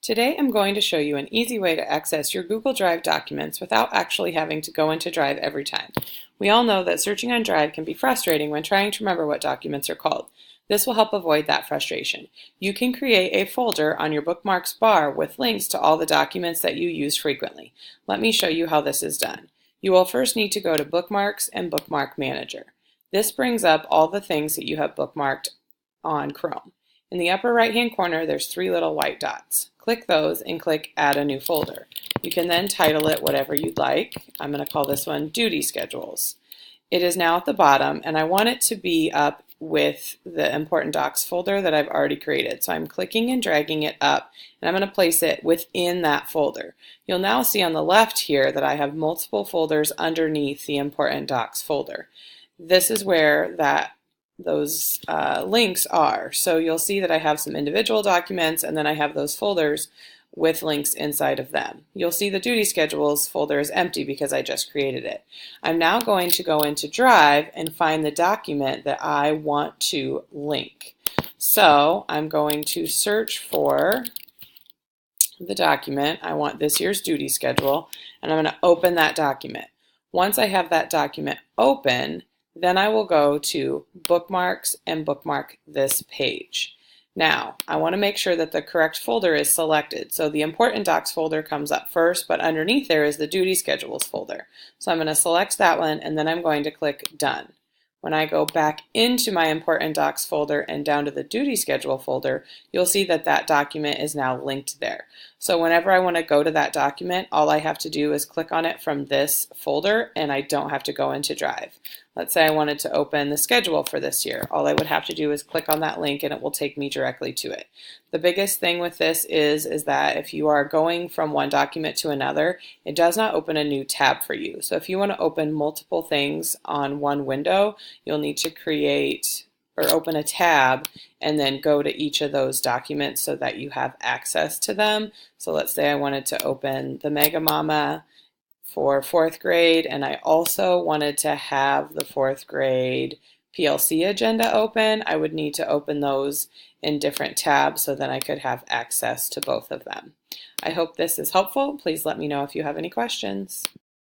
Today I'm going to show you an easy way to access your Google Drive documents without actually having to go into Drive every time. We all know that searching on Drive can be frustrating when trying to remember what documents are called. This will help avoid that frustration. You can create a folder on your Bookmarks bar with links to all the documents that you use frequently. Let me show you how this is done. You will first need to go to Bookmarks and Bookmark Manager. This brings up all the things that you have bookmarked on Chrome. In the upper right-hand corner, there's three little white dots. Click those and click Add a New Folder. You can then title it whatever you'd like. I'm going to call this one Duty Schedules. It is now at the bottom, and I want it to be up with the Important Docs folder that I've already created. So I'm clicking and dragging it up, and I'm going to place it within that folder. You'll now see on the left here that I have multiple folders underneath the Important Docs folder. This is where those links are. So you'll see that I have some individual documents, and then I have those folders with links inside of them. You'll see the Duty Schedules folder is empty because I just created it. I'm now going to go into Drive and find the document that I want to link. So I'm going to search for the document. I want this year's duty schedule, and I'm going to open that document. Once I have that document open, then I will go to Bookmarks and bookmark this page. Now, I want to make sure that the correct folder is selected. So the Important Docs folder comes up first, but underneath there is the Duty Schedules folder. So I'm going to select that one, and then I'm going to click Done. When I go back into my Important Docs folder and down to the Duty Schedule folder, you'll see that that document is now linked there. So whenever I want to go to that document, all I have to do is click on it from this folder, and I don't have to go into Drive. Let's say I wanted to open the schedule for this year. All I would have to do is click on that link and it will take me directly to it. The biggest thing with this is that if you are going from one document to another, it does not open a new tab for you. So if you want to open multiple things on one window, you'll need to create or open a tab and then go to each of those documents so that you have access to them. So let's say I wanted to open the Mega Mama for 4th grade, and I also wanted to have the 4th grade PLC agenda open. I would need to open those in different tabs so that I could have access to both of them. I hope this is helpful. Please let me know if you have any questions.